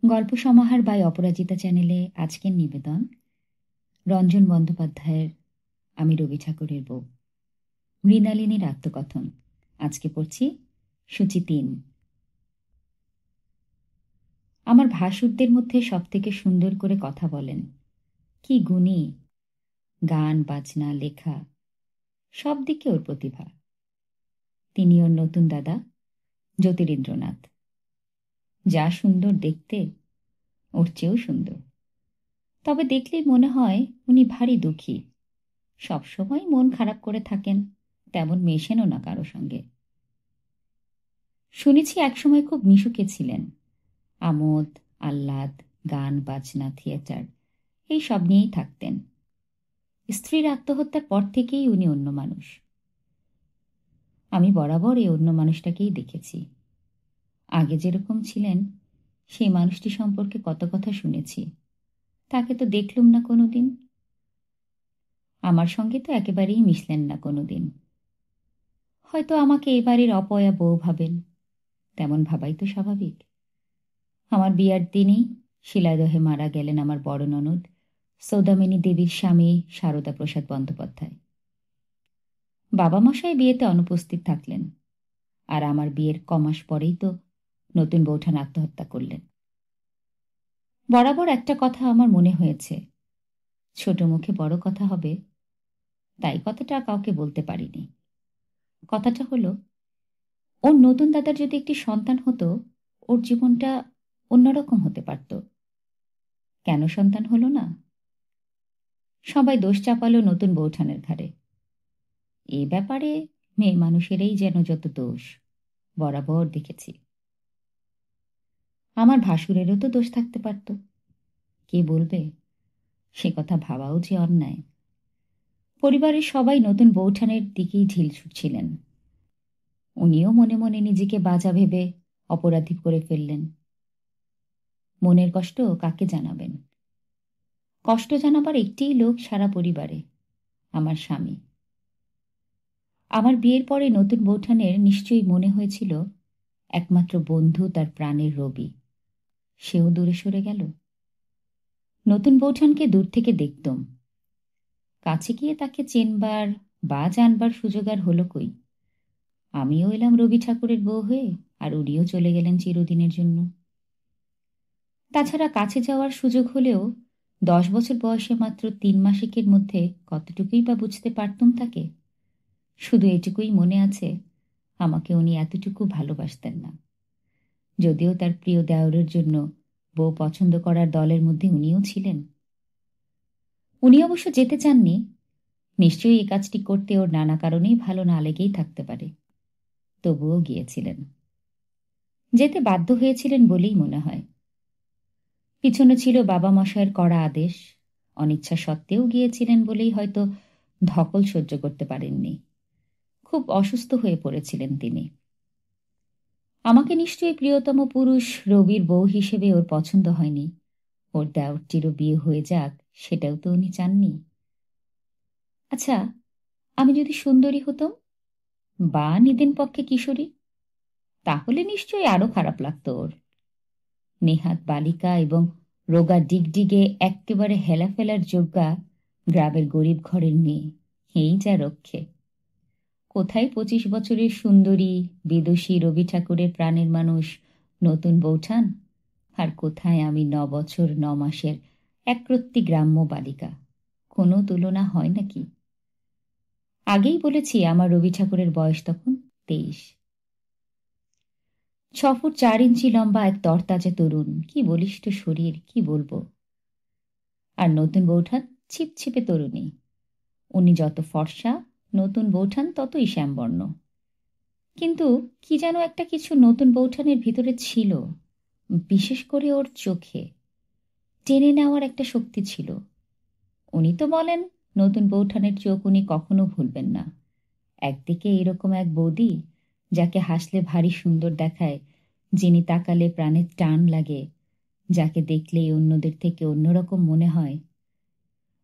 গল্প সমাহার বাই অপরাজিতা চ্যানেলে আজকের নিবেদন রঞ্জন বন্দ্যোপাধ্যায়ের আমি রবি ঠাকুরের বউ, মৃণালিনীর আত্মকথন। আজকে পড়ছি সূচি ৩। আমার ভাসুরদের মধ্যে সব থেকে সুন্দর করে কথা বলেন, কি গুণী! গান বাজনা লেখা সব দিকে ওর প্রতিভা। তিনি ওর নতুন দাদা জ্যোতিরিন্দ্রনাথ। যা সুন্দর দেখতে, ওর চেয়েও সুন্দর। তবে দেখলেই মনে হয় উনি ভারী দুঃখী, সবসময় মন খারাপ করে থাকেন, তেমন মেশেনও না কারো সঙ্গে। শুনেছি একসময় খুব মিশুকে ছিলেন, আমোদ আহ্লাদ গান বাজনা থিয়েটার এই সব নিয়েই থাকতেন। স্ত্রীর আত্মহত্যার পর থেকেই উনি অন্য মানুষ। আমি বরাবর এই অন্য মানুষটাকেই দেখেছি। আগে যেরকম ছিলেন সেই মানুষটি সম্পর্কে কত কথা শুনেছি, তাকে তো দেখলুম না কোনোদিন। আমার সঙ্গে তো একেবারেই মিশলেন না কোনোদিন। হয়তো আমাকে এ বাড়ির অপয়া বউ ভাবেন, তেমন ভাবাই তো স্বাভাবিক। আমার বিয়ার দিনেই শিলাদহে মারা গেলেন আমার বড় ননদ সৌদামিনী দেবীর স্বামী সারদা প্রসাদ বন্দ্যোপাধ্যায়। বাবা মশাই বিয়েতে অনুপস্থিত থাকলেন, আর আমার বিয়ের কমাস পরেই তো নতুন বৌঠান আত্মহত্যা করলেন। বরাবর একটা কথা আমার মনে হয়েছে, ছোট মুখে বড় কথা হবে, তাই কথাটা কাউকে বলতে পারিনি। কথাটা হলো, ওর নতুন দাদার যদি একটি সন্তান হতো, ওর জীবনটা অন্যরকম হতে পারত। কেন সন্তান হলো না? সবাই দোষ চাপালো নতুন বৌঠানের ঘাড়ে। এ ব্যাপারে মেয়ে মানুষেরই যেন যত দোষ, বরাবর দেখেছি। আমার ভাসুরেরও তো দোষ থাকতে পারত, কে বলবে? সে কথা ভাবাও যে অন্যায়। পরিবারের সবাই নতুন বৌঠানের দিকেই ঢিল ছুটছিলেন। উনিও মনে মনে নিজেকে বাঁচা ভেবে অপরাধী করে ফেললেন। মনের কষ্ট কাকে জানাবেন? কষ্ট জানাবার একটিই লোক সারা পরিবারে, আমার স্বামী। আমার বিয়ের পরে নতুন বৌঠানের নিশ্চয়ই মনে হয়েছিল একমাত্র বন্ধু তার প্রাণের রবি, সেও দূরে সরে গেল। নতুন বৌঠানকে দূর থেকে দেখতুম, কাছে গিয়ে তাকে চেনবার বা জানবার সুযোগ আর হলো কই। আমিও এলাম রবি ঠাকুরের বউ হয়ে, আর উনিও চলে গেলেন চিরদিনের জন্য। তাছাড়া কাছে যাওয়ার সুযোগ হলেও 10 বছর বয়সে মাত্র 3 মাসিকের মধ্যে কতটুকুই বা বুঝতে পারতুম তাকে। শুধু এটুকুই মনে আছে, আমাকে উনি এতটুকু ভালোবাসতেন না। যদিও তার প্রিয় দেওরের জন্য বউ পছন্দ করার দলের মধ্যে উনিও ছিলেন। উনি অবশ্য যেতে চাননি, নিশ্চয়ই এ কাজটি করতে ওর নানা কারণেই ভালো না লেগেই থাকতে পারে। তবুও গিয়েছিলেন, যেতে বাধ্য হয়েছিলেন বলেই মনে হয়। পিছনে ছিল বাবা মশায়ের কড়া আদেশ, অনিচ্ছা সত্ত্বেও গিয়েছিলেন বলেই হয়তো ধকল সহ্য করতে পারেননি। খুব অসুস্থ হয়ে পড়েছিলেন তিনি। আমাকে নিশ্চয়ই প্রিয়তম পুরুষ রবির বউ হিসেবে ওর পছন্দ হয়নি। ওর দেওরটিরও বিয়ে হয়ে যাক, সেটাও তো উনি চাননি। আচ্ছা, আমি যদি সুন্দরী হতাম বা নিদেন পক্ষে কিশোরী, তাহলে নিশ্চয়ই আরো খারাপ লাগতো ওর। নেহাত বালিকা এবং রোগা ডিগডিগে এক্কেবারে হেলাফেলার যোগ্যা গ্রামের গরিব ঘরের মেয়ে, এই যা রক্ষে। কোথায় 25 বছরের সুন্দরী বিদুষী রবি ঠাকুরের প্রাণের মানুষ নতুন বৌঠান, আর কোথায় আমি 9 বছর 9 মাসের একরত্তি গ্রাম্য বালিকা। কোনো তুলনা হয় নাকি? আগেই বলেছি আমার রবি ঠাকুরের বয়স তখন 23। 6 ফুট 4 ইঞ্চি লম্বা এক তরতাজা তরুণ, কি বলিষ্ঠ শরীর, কি বলবো। আর নতুন বৌঠান ছিপছিপে তরুণী। উনি যত ফর্সা, নতুন বৌঠান ততই শ্যামবর্ণ। কিন্তু কি যেন একটা কিছু নতুন বৌঠানের ভিতরে ছিল, বিশেষ করে ওর চোখে টেনে নেওয়ার একটা শক্তি ছিল। উনি তো বলেন নতুন বৌঠানের চোখ উনি কখনো ভুলবেন না। একদিকে এরকম এক বৌদি, যাকে হাসলে ভারী সুন্দর দেখায়, যিনি তাকালে প্রাণের টান লাগে, যাকে দেখলেই অন্যদের থেকে অন্যরকম মনে হয়।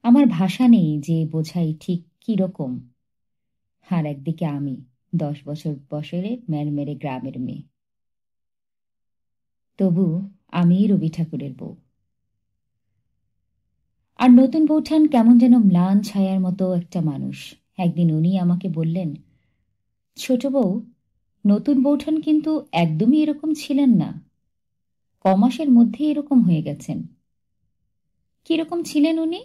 আমার ভাষা নেই যে বোঝাই ঠিক কি রকম। আর একদিকে আমি, 10 বছর বয়সের মেরমেরে গ্রামের মেয়ে। তবু আমি রবি ঠাকুরের বউ। আর নতুন বৌঠান কেমন যেন ম্লান ছায়ার মতো একটা মানুষ। একদিন উনি আমাকে বললেন, ছোট বউ, নতুন বৌঠান কিন্তু একদমই এরকম ছিলেন না, কমাসের মধ্যে এরকম হয়ে গেছেন। কিরকম ছিলেন উনি?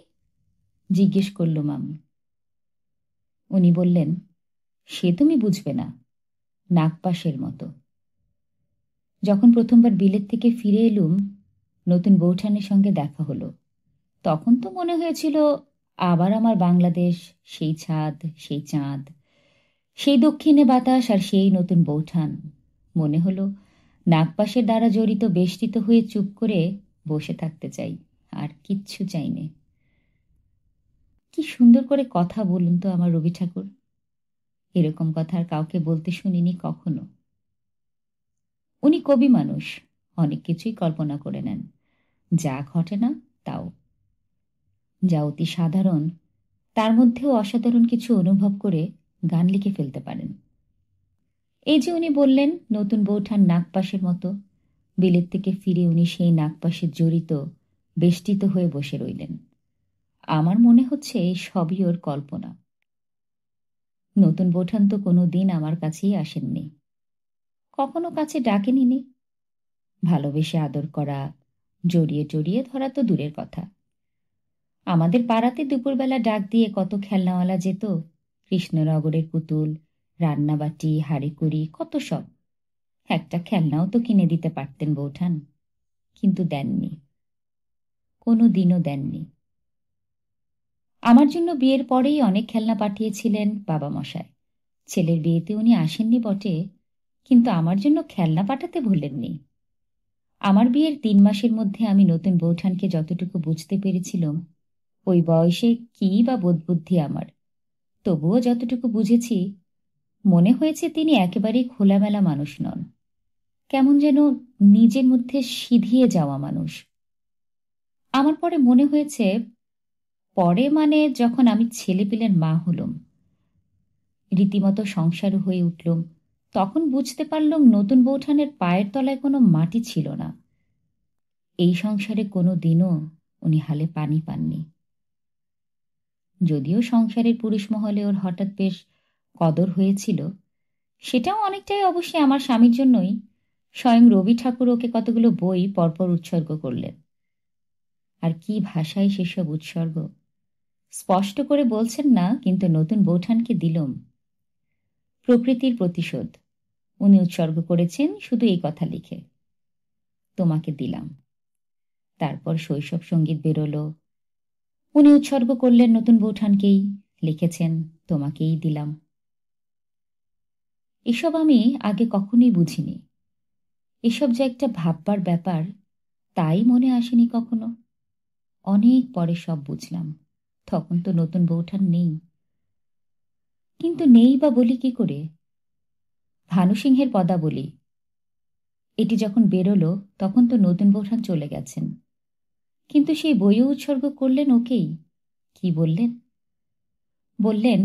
জিজ্ঞেস করলুম আমি। উনি বললেন, সে তুমি বুঝবে না, নাগপাশের মতো। যখন প্রথমবার বিলেত থেকে ফিরে এলুম, নতুন বৌঠানের সঙ্গে দেখা হলো। তখন তো মনে হয়েছিল আবার আমার বাংলাদেশ, সেই ছাদ, সেই চাঁদ, সেই দক্ষিণে বাতাস আর সেই নতুন বৌঠান। মনে হলো নাগপাশের দ্বারা জড়িত বেষ্টিত হয়ে চুপ করে বসে থাকতে চাই, আর কিচ্ছু চাই নে। কি সুন্দর করে কথা বলুন তো আমার রবি ঠাকুর। এরকম কথা আর কাউকে বলতে শুনিনি কখনো। উনি কবি মানুষ, অনেক কিছুই কল্পনা করে নেন, যা ঘটে না তাও। যা অতি সাধারণ তার মধ্যেও অসাধারণ কিছু অনুভব করে গান লিখে ফেলতে পারেন। এই যে উনি বললেন নতুন বৌঠান নাগপাশের মতো, বিলেত থেকে ফিরে উনি সেই নাগপাশে জড়িত বেষ্টিত হয়ে বসে রইলেন। আমার মনে হচ্ছে এই সবই ওর কল্পনা। নতুন বৌঠান তো কোনো দিন আমার কাছেই আসেননি, কখনো কাছে ডাকেনি। ভালোবেসে আদর করা, জড়িয়ে জড়িয়ে ধরা তো দূরের কথা। আমাদের পাড়াতে দুপুরবেলা ডাক দিয়ে কত খেলনাওয়ালা যেত, কৃষ্ণনগরের পুতুল, রান্নাবাটি, হাঁড়িকুড়ি, কত সব। একটা খেলনাও তো কিনে দিতে পারতেন বৌঠান, কিন্তু দেননি, কোনো দিনও দেননি। আমার জন্য বিয়ের পরেই অনেক খেলনা পাঠিয়েছিলেন বাবা মশাই। ছেলের বিয়েতে উনি আসেননি বটে, কিন্তু আমার জন্য খেলনা পাঠাতে ভুলেননি। আমার বিয়ের 3 মাসের মধ্যে আমি নতুন বৌঠানকে যতটুকু বুঝতে পেরেছিলাম, ওই বয়সে কি বা বোধবুদ্ধি আমার, তবুও যতটুকু বুঝেছি, মনে হয়েছে তিনি একেবারেই খোলামেলা মানুষ নন, কেমন যেন নিজের মধ্যে সিঁধিয়ে যাওয়া মানুষ। আমার পরে মনে হয়েছে, পরে মানে যখন আমি ছেলেপিলের মা হলুম, রীতিমতো সংসারও হয়ে উঠলুম, তখন বুঝতে পারলুম নতুন বৌঠানের পায়ের তলায় কোনো মাটি ছিল না। এই সংসারে কোনো দিনও উনি হালে পানি পাননি। যদিও সংসারের পুরুষ মহলে ওর হঠাৎ বেশ কদর হয়েছিল, সেটাও অনেকটাই অবশ্যই আমার স্বামীর জন্যই। স্বয়ং রবি ঠাকুর ওকে কতগুলো বই পরপর উৎসর্গ করলেন। আর কি ভাষায় সেসব উৎসর্গ, স্পষ্ট করে বলছেন না, কিন্তু নতুন বৌঠানকে দিলুম। প্রকৃতির প্রতিশোধ উনি উৎসর্গ করেছেন শুধু এই কথা লিখে, তোমাকে দিলাম। তারপর শৈশব সঙ্গীত বেরোলো, উনি উৎসর্গ করলেন নতুন বৌঠানকেই, লিখেছেন তোমাকেই দিলাম। এসব আমি আগে কখনোই বুঝিনি। এসব যে একটা ভাববার ব্যাপার, তাই মনে আসেনি কখনো। অনেক পরে সব বুঝলাম। তখন তো নতুন বৌঠান নেই। কিন্তু নেই বা বলি কি করে? ভানুসিংহের পদাবলী, এটি যখন বেরোলো তখন তো নতুন বৌঠান চলে গেছেন, কিন্তু সেই বইও উৎসর্গ করলেন ওকেই। কি বললেন? বললেন,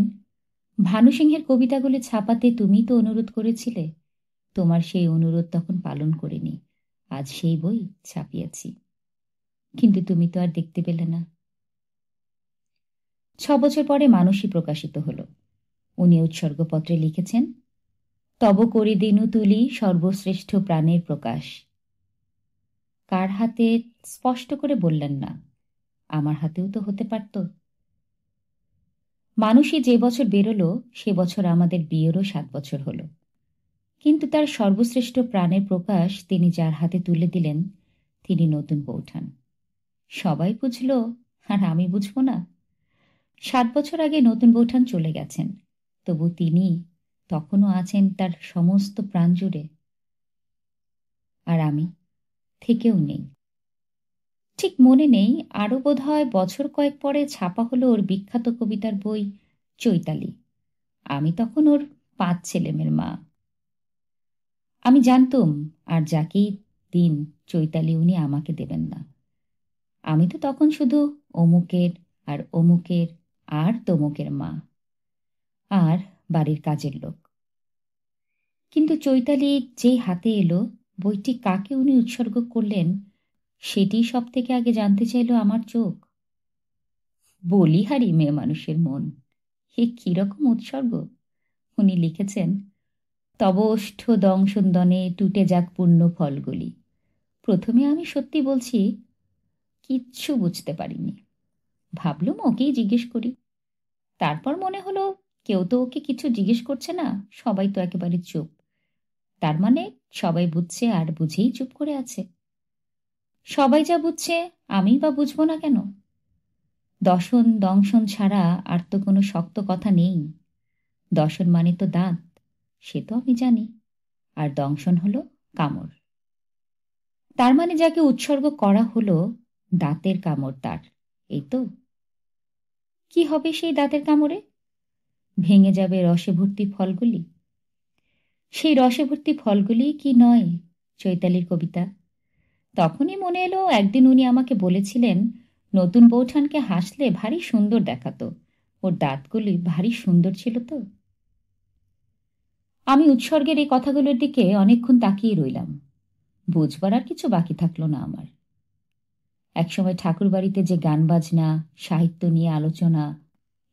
ভানুসিংহের কবিতাগুলি ছাপাতে তুমি তো অনুরোধ করেছিলে, তোমার সেই অনুরোধ তখন পালন করিনি, আজ সেই বই ছাপিয়েছি। কিন্তু তুমি তো আর দেখতে পেলে না। 6 বছর পরে মানুষই প্রকাশিত হলো। উনি উৎসর্গপত্রে লিখেছেন, তব করি দিনু তুলি সর্বশ্রেষ্ঠ প্রাণের প্রকাশ। কার হাতে স্পষ্ট করে বললেন না, আমার হাতেও তো হতে পারত। মানুষই যে বছর বেরোলো সে বছর আমাদের বিয়েরও 7 বছর হলো, কিন্তু তার সর্বশ্রেষ্ঠ প্রাণের প্রকাশ তিনি যার হাতে তুলে দিলেন, তিনি নতুন বৌঠান। সবাই বুঝল, আর আমি বুঝব না? 7 বছর আগে নতুন বৌঠান চলে গেছেন, তবু তিনি তখনও আছেন তার সমস্ত প্রাণ জুড়ে। আর আমি থেকেও নেই। ঠিক মনে নেই, আরো বোধহয় বছর কয়েক পরে ছাপা হলো ওর বিখ্যাত কবিতার বই চৈতালি। আমি তখন ওর 5 ছেলেমেয়ের মা। আমি জানতুম আর যাকেই দিন চৈতালি উনি আমাকে দেবেন না। আমি তো তখন শুধু অমুকের আর অমুকের আর তমুকের মা, আর বাড়ির কাজের লোক। কিন্তু চৈতালি যেই হাতে এলো, বইটি কাকে উনি উৎসর্গ করলেন সেটি সব থেকে আগে জানতে চাইল আমার চোখ। বলিহারি মেয়ে মানুষের মন, এ কিরকম উৎসর্গ! উনি লিখেছেন, তব ওষ্ঠ দংশনদনে টুটে যাক পূর্ণ ফলগুলি। প্রথমে আমি সত্যি বলছি কিচ্ছু বুঝতে পারিনি। ভাবলুম ওকেই জিজ্ঞেস করি। তারপর মনে হলো কেউ তো ওকে কিছু জিজ্ঞেস করছে না, সবাই তো একেবারে চুপ। তার মানে সবাই বুঝছে আর বুঝেই চুপ করে আছে। সবাই যা বুঝছে আমি বা বুঝবো না কেন? দশন দংশন ছাড়া আর তো কোনো শক্ত কথা নেই। দশন মানে তো দাঁত, সে তো আমি জানি, আর দংশন হলো কামড়। তার মানে যাকে উৎসর্গ করা হলো দাঁতের কামড় তার, এই তো। কি হবে সেই দাঁতের কামড়ে? ভেঙে যাবে রসে ভর্তি ফলগুলি। সেই রসে ভর্তি ফলগুলি কি নয় চৈতালির কবিতা? তখনই মনে এলো একদিন উনি আমাকে বলেছিলেন নতুন বৌঠানকে হাসলে ভারী সুন্দর দেখাতো, ওর দাঁতগুলি ভারী সুন্দর ছিল তো। আমি উৎসর্গের এই কথাগুলোর দিকে অনেকক্ষণ তাকিয়ে রইলাম। বুঝবার আর কিছু বাকি থাকলো না আমার। একসময় ঠাকুর বাড়িতে যে গান বাজনা, সাহিত্য নিয়ে আলোচনা,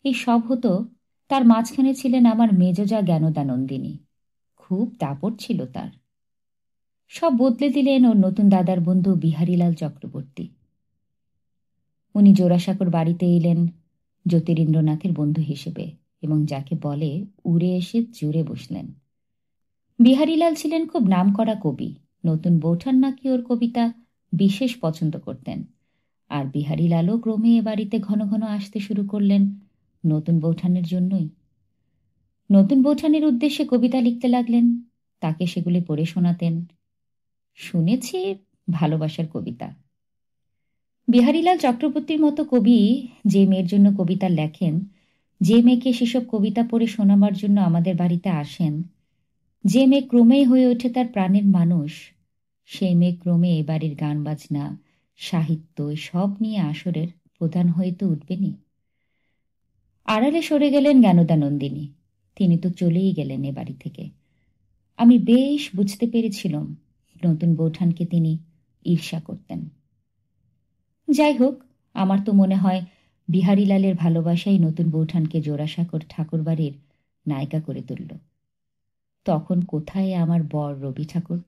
এই সব হতো, তার মাঝখানে ছিলেন আমার মেজজা জ্ঞানদানন্দিনী। খুব দাপট ছিল তার। সব বদলে দিলেন ওর নতুন দাদার বন্ধু বিহারীলাল চক্রবর্তী। উনি জোড়াসাঁকোর বাড়িতে এলেন জ্যোতিরিন্দ্রনাথের বন্ধু হিসেবে, এবং যাকে বলে উড়ে এসে জুড়ে বসলেন। বিহারীলাল ছিলেন খুব নামকরা কবি। নতুন বৌঠান নাকি ওর কবিতা বিশেষ পছন্দ করতেন, আর বিহারীলালও ক্রমে এ বাড়িতে ঘন ঘন আসতে শুরু করলেন নতুন বৌঠানের জন্যই। নতুন বৌঠানের উদ্দেশ্যে কবিতা লিখতে লাগলেন, তাকে সেগুলি পড়ে শোনাতেন। শুনেছি ভালোবাসার কবিতা। বিহারীলাল চক্রবর্তীর মতো কবি যে মেয়ের জন্য কবিতা লেখেন, যে মেয়েকে সেসব কবিতা পড়ে শোনাবার জন্য আমাদের বাড়িতে আসেন, যে মেয়ে ক্রমেই হয়ে ওঠে তার প্রাণের মানুষ, সেই মেয়ে ক্রমে এ বাড়ির গান বাজনা, সাহিত্য সব নিয়ে আসরের প্রধান হয়ে তো উঠবেনি। আড়ালে সরে গেলেন জ্ঞানদানন্দিনী। তিনি তো চলেই গেলেন এ বাড়ি থেকে। আমি বেশ বুঝতে পেরেছিলাম নতুন বৌঠানকে তিনি ঈর্ষা করতেন। যাই হোক, আমার তো মনে হয় বিহারীলালের ভালোবাসাই নতুন বৌঠানকে জোড়াসাঁকোর ঠাকুরবাড়ির নায়িকা করে তুলল। তখন কোথায় আমার বর রবি ঠাকুর?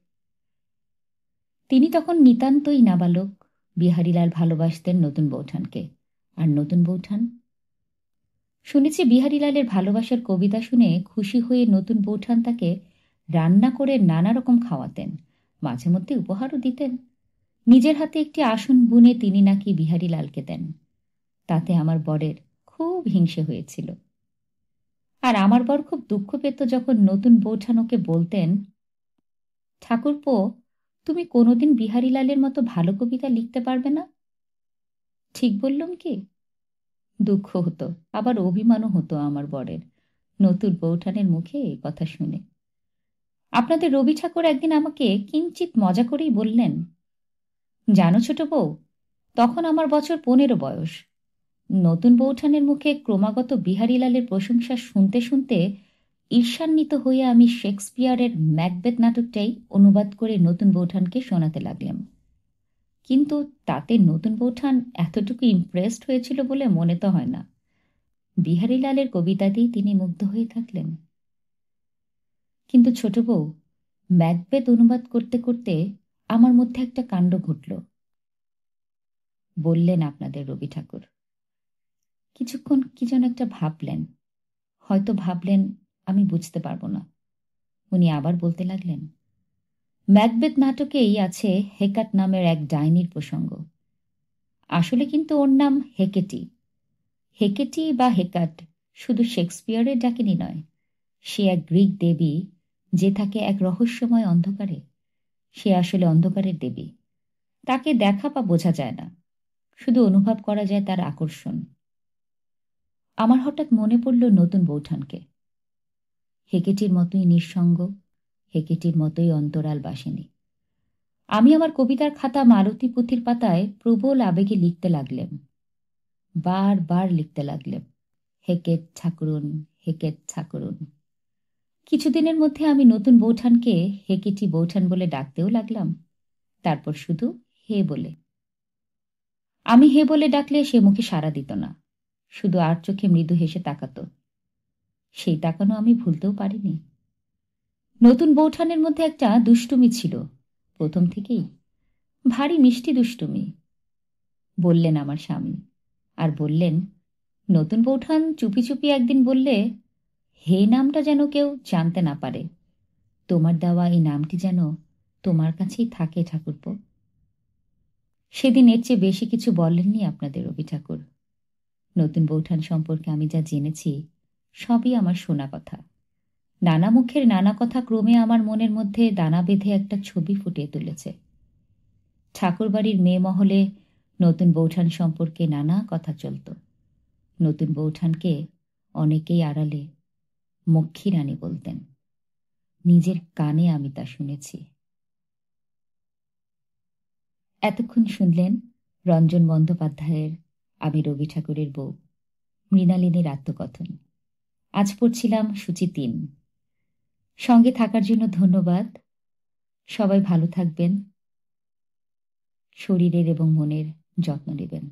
তিনি তখন নিতান্তই নাবালক। বিহারীলাল ভালোবাসতেন নতুন বৌঠানকে, আর নতুন বৌঠান? শুনেছি বিহারীলালের ভালোবাসার কবিতা শুনে খুশি হয়ে নতুন বৌঠান তাকে রান্না করে নানা রকম খাওয়াতেন, মাঝে মধ্যে উপহারও দিতেন। নিজের হাতে একটি আসন বুনে তিনি নাকি বিহারীলালকে দেন। তাতে আমার বরের খুব হিংসে হয়েছিল। আর আমার বর খুব দুঃখ পেত যখন নতুন বৌঠান ওকে বলতেন, ঠাকুরপো, তুমি কোনোদিন বিহারীলালের মতো ভালো কবিতা লিখতে পারবে না। ঠিক বললুম কি? দুঃখ হতো, আবার অভিমানও হতো আমার বরের নতুন বৌঠানের মুখে এই কথা শুনে। আপনাদের রবি ঠাকুর একদিন আমাকে কিঞ্চিত মজা করেই বললেন, জানো ছোট বউ, তখন আমার বছর 15 বয়স। নতুন বৌঠানের মুখে ক্রমাগত বিহারীলালের প্রশংসা শুনতে শুনতে ঈর্ষান্বিত হয়ে আমি শেক্সপিয়ারের ম্যাকবেথ নাটকটাই অনুবাদ করে নতুন বৌঠানকে শোনাতে লাগলাম। কিন্তু তাতে নতুন বৌঠান এতটুকু ইমপ্রেসড হয়েছিল বলে মনে তো হয় না। বিহারীলালের কবিতাতেই তিনি মুগ্ধ হয়ে থাকলেন। কিন্তু ছোট বউ, ম্যাকবেথ অনুবাদ করতে করতে আমার মধ্যে একটা কাণ্ড ঘটল, বললেন আপনাদের রবি ঠাকুর। কিছুক্ষণ কি যেন একটা ভাবলেন, হয়তো ভাবলেন আমি বুঝতে পারবো না। উনি আবার বলতে লাগলেন, ম্যাকবেথ নাটকেই আছে হেকাট নামের এক ডাইনির প্রসঙ্গ। আসলে কিন্তু ওর নাম হেকেটি। হেকেটি বা হেকাট শুধু শেক্সপিয়ারের ডাকিনী নয়, সে এক গ্রিক দেবী যে থাকে এক রহস্যময় অন্ধকারে। সে আসলে অন্ধকারের দেবী। তাকে দেখা বা বোঝা যায় না, শুধু অনুভব করা যায় তার আকর্ষণ। আমার হঠাৎ মনে পড়ল নতুন বৌঠানকে। হেকেটির মতোই নিঃসঙ্গ, হেকেটির মতোই অন্তরাল বাসিনী। আমি আমার কবিতার খাতা মালতী পুঁথির পাতায় প্রবল আবেগে লিখতে লাগলেম, বারবার লিখতে লাগলেম, হেকেট ঠাকুরুন, হেকেট ঠাকুরুন। কিছুদিনের মধ্যে আমি নতুন বৌঠানকে হেকেটি বৌঠান বলে ডাকতেও লাগলাম, তারপর শুধু হে বলে। আমি হে বলে ডাকলে সে মুখে সাড়া দিত না, শুধু আর চোখে মৃদু হেসে তাকাতো। সেই তাকানো আমি ভুলতেও পারিনি। নতুন বৌঠানের মধ্যে একটা দুষ্টুমি ছিল, প্রথম থেকেই, ভারী মিষ্টি দুষ্টুমি, বললেন আমার স্বামী। আর বললেন, নতুন বৌঠান চুপি চুপি একদিন বললে, হে নামটা যেন কেউ জানতে না পারে, তোমার দেওয়া এই নামটি যেন তোমার কাছেই থাকে ঠাকুরপো। সেদিন এর চেয়ে বেশি কিছু বলেননি আপনাদের রবি ঠাকুর। নতুন বৌঠান সম্পর্কে আমি যা জেনেছি সবই আমার শোনা কথা। নানা মুখের নানা কথা ক্রমে আমার মনের মধ্যে দানা বেঁধে একটা ছবি ফুটিয়ে তুলেছে। ঠাকুরবাড়ির মেয়ে মহলে নতুন বৌঠান সম্পর্কে নানা কথা চলত। নতুন বৌঠানকে অনেকেই আড়ালে মক্ষী রানী বলতেন। নিজের কানে আমি তা শুনেছি। এতক্ষণ শুনলেন রঞ্জন বন্দ্যোপাধ্যায়ের আমি রবি ঠাকুরের বউ, মৃণালিনীর আত্মকথন। আজ পড়ছিলাম সূচি ৩। সঙ্গে থাকার জন্য ধন্যবাদ। সবাই ভালো থাকবেন, শরীরের এবং মনের যত্ন নেবেন।